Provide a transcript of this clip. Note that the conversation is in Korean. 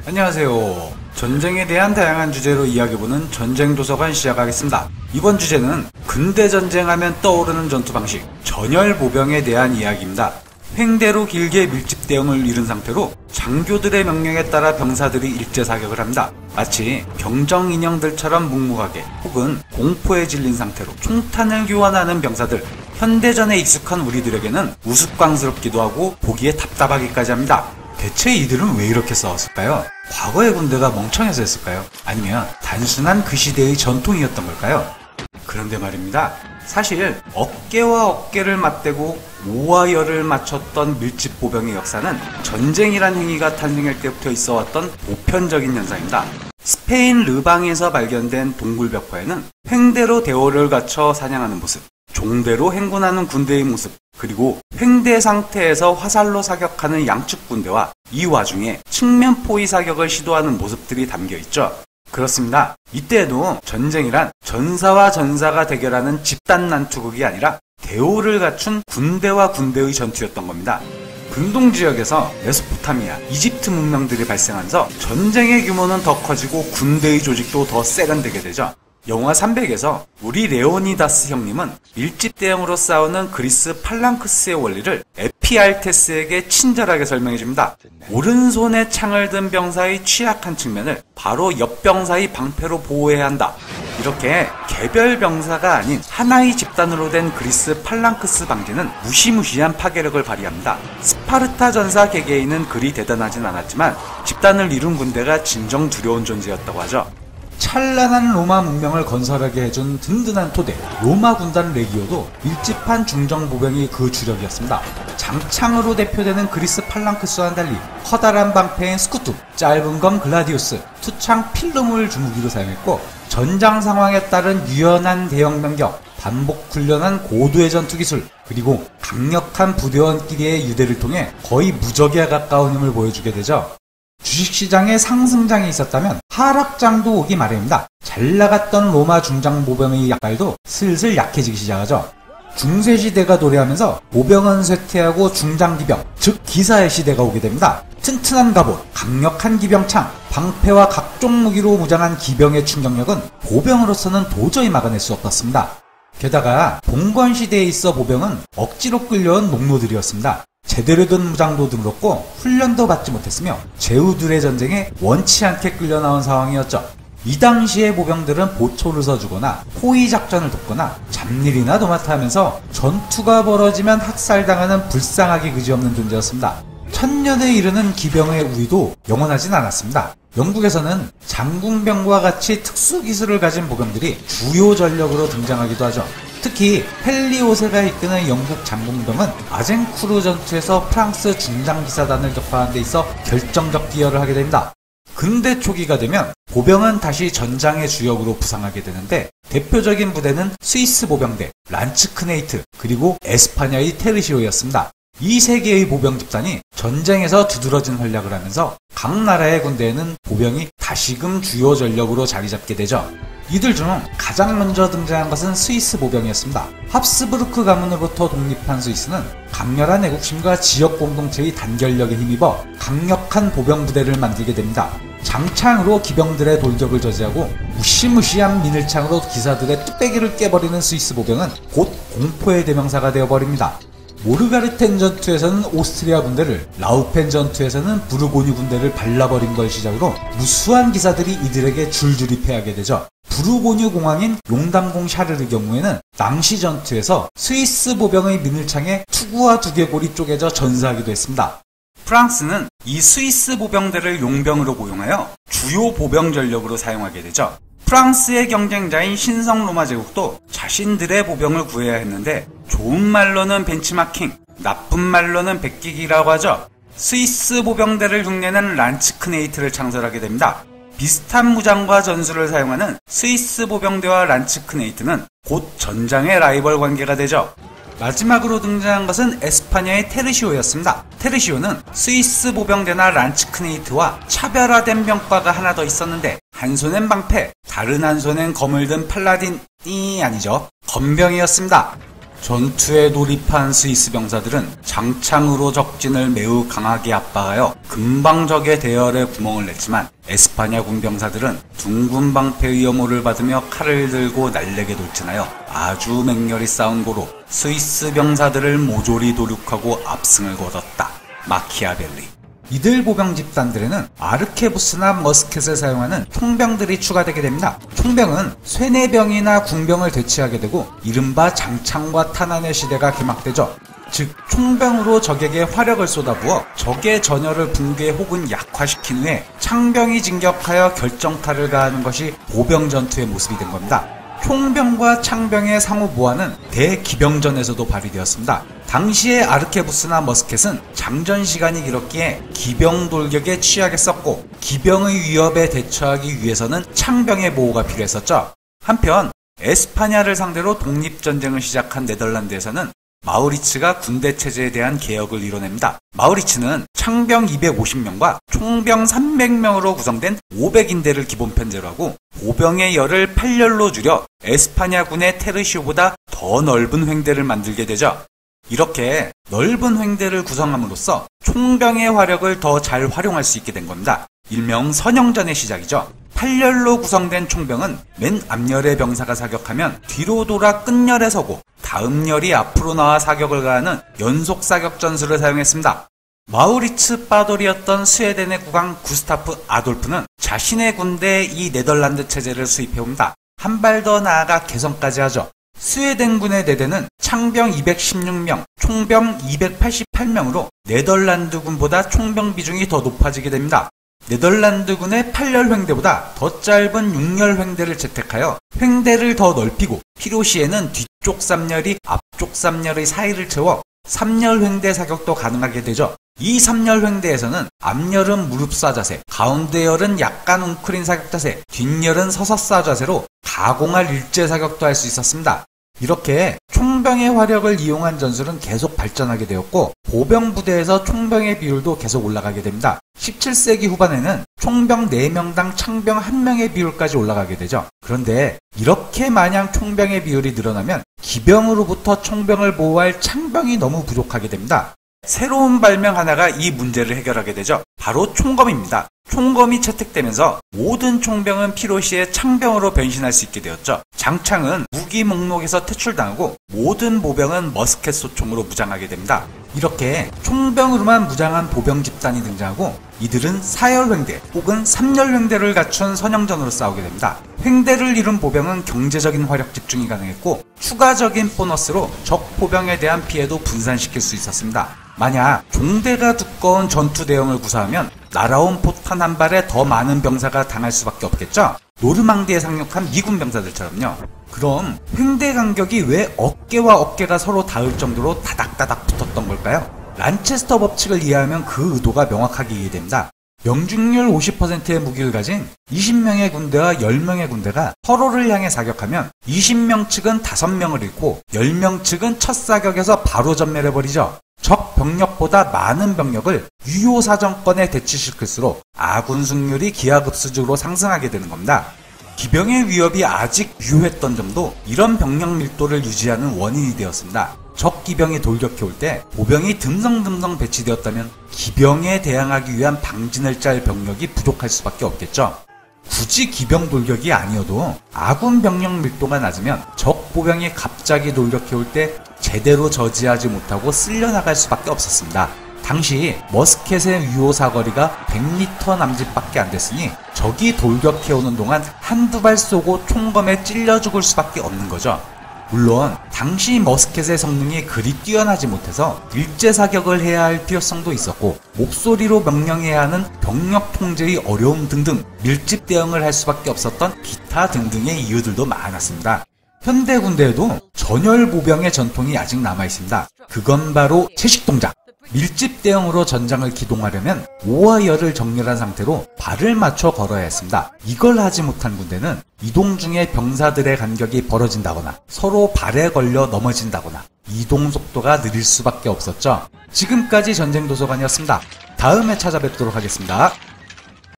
안녕하세요. 전쟁에 대한 다양한 주제로 이야기해보는 전쟁도서관 시작하겠습니다. 이번 주제는 근대 전쟁하면 떠오르는 전투 방식, 전열보병에 대한 이야기입니다. 횡대로 길게 밀집 대응을 이룬 상태로 장교들의 명령에 따라 병사들이 일제사격을 합니다. 마치 병정 인형들처럼 묵묵하게 혹은 공포에 질린 상태로 총탄을 교환하는 병사들, 현대전에 익숙한 우리들에게는 우스꽝스럽기도 하고 보기에 답답하기까지 합니다. 대체 이들은 왜 이렇게 싸웠을까요? 과거의 군대가 멍청해서 했을까요? 아니면 단순한 그 시대의 전통이었던 걸까요? 그런데 말입니다. 사실 어깨와 어깨를 맞대고 오와 열을 맞췄던 밀집 보병의 역사는 전쟁이란 행위가 탄생할 때부터 있어왔던 보편적인 현상입니다. 스페인 르방에서 발견된 동굴벽화에는 횡대로 대오를 갖춰 사냥하는 모습, 종대로 행군하는 군대의 모습, 그리고 횡대 상태에서 화살로 사격하는 양측 군대와 이 와중에 측면 포위 사격을 시도하는 모습들이 담겨 있죠. 그렇습니다. 이때에도 전쟁이란 전사와 전사가 대결하는 집단 난투극이 아니라 대오를 갖춘 군대와 군대의 전투였던 겁니다. 근동 지역에서 메소포타미아, 이집트 문명들이 발생하면서 전쟁의 규모는 더 커지고 군대의 조직도 더 세련되게 되죠. 영화 300에서 우리 레오니다스 형님은 밀집 대응으로 싸우는 그리스 팔랑크스의 원리를 에피알테스에게 친절하게 설명해줍니다. 오른손에 창을 든 병사의 취약한 측면을 바로 옆 병사의 방패로 보호해야 한다. 이렇게 개별 병사가 아닌 하나의 집단으로 된 그리스 팔랑크스 방지는 무시무시한 파괴력을 발휘합니다. 스파르타 전사 개개인은 그리 대단하진 않았지만 집단을 이룬 군대가 진정 두려운 존재였다고 하죠. 찬란한 로마 문명을 건설하게 해준 든든한 토대, 로마 군단 레기오도 밀집한 중정보병이 그 주력이었습니다. 장창으로 대표되는 그리스 팔랑크스와는 달리 커다란 방패인 스쿠투, 짧은 검 글라디우스, 투창 필름을 주무기로 사용했고 전장 상황에 따른 유연한 대형 병력, 반복 훈련한 고도의 전투기술, 그리고 강력한 부대원끼리의 유대를 통해 거의 무적에 가까운 힘을 보여주게 되죠. 주식시장에 상승장이 있었다면 하락장도 오기 마련입니다. 잘 나갔던 로마 중장보병의 약발도 슬슬 약해지기 시작하죠. 중세시대가 도래하면서 보병은 쇠퇴하고 중장기병, 즉 기사의 시대가 오게 됩니다. 튼튼한 갑옷, 강력한 기병창, 방패와 각종 무기로 무장한 기병의 충격력은 보병으로서는 도저히 막아낼 수 없었습니다. 게다가 봉건시대에 있어 보병은 억지로 끌려온 농노들이었습니다. 제대로 된 무장도 드물었고 훈련도 받지 못했으며 제후들의 전쟁에 원치 않게 끌려나온 상황이었죠. 이 당시의 보병들은 보초를 서주거나 포위작전을 돕거나 잡일이나 도맡아 하면서 전투가 벌어지면 학살당하는 불쌍하기 그지없는 존재였습니다. 천년에 이르는 기병의 우위도 영원하진 않았습니다. 영국에서는 장군병과 같이 특수기술을 가진 보병들이 주요 전력으로 등장하기도 하죠. 특히 헨리 5세가 이끄는 영국 장군병은 아젠쿠르 전투에서 프랑스 중장기사단을 격파하는 데 있어 결정적 기여를 하게 됩니다. 근대 초기가 되면 보병은 다시 전장의 주역으로 부상하게 되는데 대표적인 부대는 스위스 보병대, 란츠크네이트, 그리고 에스파냐의 테르시오였습니다. 이 세 개의 보병 집단이 전쟁에서 두드러진 활약을 하면서 각 나라의 군대에는 보병이 다시금 주요 전력으로 자리 잡게 되죠. 이들 중 가장 먼저 등장한 것은 스위스 보병이었습니다. 합스부르크 가문으로부터 독립한 스위스는 강렬한 애국심과 지역 공동체의 단결력에 힘입어 강력한 보병 부대를 만들게 됩니다. 장창으로 기병들의 돌격을 저지하고 무시무시한 미늘창으로 기사들의 뚝배기를 깨버리는 스위스 보병은 곧 공포의 대명사가 되어버립니다. 모르가르텐 전투에서는 오스트리아 군대를, 라우펜 전투에서는 부르고뉴 군대를 발라버린 걸 시작으로 무수한 기사들이 이들에게 줄줄이 패하게 되죠. 부르고뉴 공항인 용담공 샤르르 경우에는 낭시 전투에서 스위스 보병의 미늘창에 투구와 두개골이 쪼개져 전사하기도 했습니다. 프랑스는 이 스위스 보병대를 용병으로 고용하여 주요 보병 전력으로 사용하게 되죠. 프랑스의 경쟁자인 신성 로마 제국도 자신들의 보병을 구해야 했는데 좋은 말로는 벤치마킹, 나쁜 말로는 베끼기라고 하죠. 스위스 보병대를 흉내낸 란츠크네이트를 창설하게 됩니다. 비슷한 무장과 전술을 사용하는 스위스 보병대와 란츠크네이트는 곧 전장의 라이벌 관계가 되죠. 마지막으로 등장한 것은 에스파냐의 테르시오였습니다. 테르시오는 스위스 보병대나 란츠크네이트와 차별화된 병과가 하나 더 있었는데 한 손엔 방패, 다른 한 손엔 검을 든 팔라딘이 아니죠. 검병이었습니다. 전투에 돌입한 스위스 병사들은 장창으로 적진을 매우 강하게 압박하여 금방 적의 대열에 구멍을 냈지만 에스파냐군 병사들은 둥근 방패의 혐오를 받으며 칼을 들고 날래게 돌진하여 아주 맹렬히 싸운 고로 스위스 병사들을 모조리 도륙하고 압승을 거뒀다. 마키아벨리. 이들 보병 집단들에는 아르케부스나 머스켓을 사용하는 총병들이 추가되게 됩니다. 총병은 쇠뇌병이나 궁병을 대치하게 되고 이른바 장창과 탄환의 시대가 개막되죠. 즉 총병으로 적에게 화력을 쏟아부어 적의 전열을 붕괴 혹은 약화시킨 후에 창병이 진격하여 결정타를 가하는 것이 보병 전투의 모습이 된 겁니다. 총병과 창병의 상호 보완은 대기병전에서도 발휘되었습니다. 당시의 아르케부스나 머스켓은 장전 시간이 길었기에 기병 돌격에 취약했었고 기병의 위협에 대처하기 위해서는 창병의 보호가 필요했었죠. 한편 에스파냐를 상대로 독립전쟁을 시작한 네덜란드에서는 마우리츠가 군대 체제에 대한 개혁을 이뤄냅니다. 마우리츠는 창병 250명과 총병 300명으로 구성된 500인대를 기본 편제로 하고 보병의 열을 8열로 줄여 에스파냐군의 테르시오보다 더 넓은 횡대를 만들게 되죠. 이렇게 넓은 횡대를 구성함으로써 총병의 화력을 더 잘 활용할 수 있게 된 겁니다. 일명 선형전의 시작이죠. 8열로 구성된 총병은 맨 앞열의 병사가 사격하면 뒤로 돌아 끝열에 서고 다음 열이 앞으로 나와 사격을 가하는 연속 사격 전술을 사용했습니다. 마우리츠 빠돌이었던 스웨덴의 국왕 구스타프 아돌프는 자신의 군대에 이 네덜란드 체제를 수입해옵니다. 한 발 더 나아가 개성까지 하죠. 스웨덴군의 대대는 창병 216명, 총병 288명으로 네덜란드군보다 총병 비중이 더 높아지게 됩니다. 네덜란드군의 8열 횡대보다 더 짧은 6열 횡대를 채택하여 횡대를 더 넓히고 필요시에는 뒤쪽 3열이 앞쪽 3열의 사이를 채워 3열 횡대 사격도 가능하게 되죠. 이 3열 횡대에서는 앞열은 무릎 쏴 자세, 가운데 열은 약간 웅크린 사격 자세, 뒷열은 서서 쏴 자세로 가공할 일제 사격도 할 수 있었습니다. 이렇게 총병의 화력을 이용한 전술은 계속 발전하게 되었고 보병 부대에서 총병의 비율도 계속 올라가게 됩니다. 17세기 후반에는 총병 4명당 창병 1명의 비율까지 올라가게 되죠. 그런데 이렇게 마냥 총병의 비율이 늘어나면 기병으로부터 총병을 보호할 창병이 너무 부족하게 됩니다. 새로운 발명 하나가 이 문제를 해결하게 되죠. 바로 총검입니다. 총검이 채택되면서 모든 총병은 필요시에 창병으로 변신할 수 있게 되었죠. 장창은 무기 목록에서 퇴출당하고 모든 보병은 머스켓 소총으로 무장하게 됩니다. 이렇게 총병으로만 무장한 보병 집단이 등장하고 이들은 4열 횡대 혹은 3열 횡대를 갖춘 선형전으로 싸우게 됩니다. 횡대를 이룬 보병은 경제적인 화력 집중이 가능했고 추가적인 보너스로 적 보병에 대한 피해도 분산시킬 수 있었습니다. 만약 종대가 두꺼운 전투 대형을 구사하면 날아온 포탄 한 발에 더 많은 병사가 당할 수밖에 없겠죠? 노르망디에 상륙한 미군 병사들처럼요. 그럼 횡대 간격이 왜 어깨와 어깨가 서로 닿을 정도로 다닥다닥 붙었던 걸까요? 란체스터 법칙을 이해하면 그 의도가 명확하게 이해됩니다. 명중률 50%의 무기를 가진 20명의 군대와 10명의 군대가 서로를 향해 사격하면 20명 측은 5명을 잃고 10명 측은 첫 사격에서 바로 전멸해버리죠. 적 병력보다 많은 병력을 유효 사정권에 대치시킬수록 아군 승률이 기하급수적으로 상승하게 되는 겁니다. 기병의 위협이 아직 유효했던 점도 이런 병력 밀도를 유지하는 원인이 되었습니다. 적 기병이 돌격해올 때 보병이 듬성듬성 배치되었다면 기병에 대항하기 위한 방진을 짤 병력이 부족할 수밖에 없겠죠. 굳이 기병 돌격이 아니어도 아군 병력 밀도가 낮으면 적 보병이 갑자기 돌격해올 때 제대로 저지하지 못하고 쓸려나갈 수밖에 없었습니다. 당시 머스켓의 유효 사거리가 100m 남짓밖에 안 됐으니 적이 돌격해오는 동안 한두 발 쏘고 총검에 찔려 죽을 수밖에 없는 거죠. 물론 당시 머스켓의 성능이 그리 뛰어나지 못해서 일제 사격을 해야 할 필요성도 있었고 목소리로 명령해야 하는 병력 통제의 어려움 등등 밀집 대응을 할 수밖에 없었던 기타 등등의 이유들도 많았습니다. 현대 군대에도 전열 보병의 전통이 아직 남아있습니다. 그건 바로 채식 동작. 밀집 대응으로 전장을 기동하려면 오와 열을 정렬한 상태로 발을 맞춰 걸어야 했습니다. 이걸 하지 못한 군대는 이동 중에 병사들의 간격이 벌어진다거나 서로 발에 걸려 넘어진다거나 이동 속도가 느릴 수밖에 없었죠. 지금까지 전쟁도서관이었습니다. 다음에 찾아뵙도록 하겠습니다.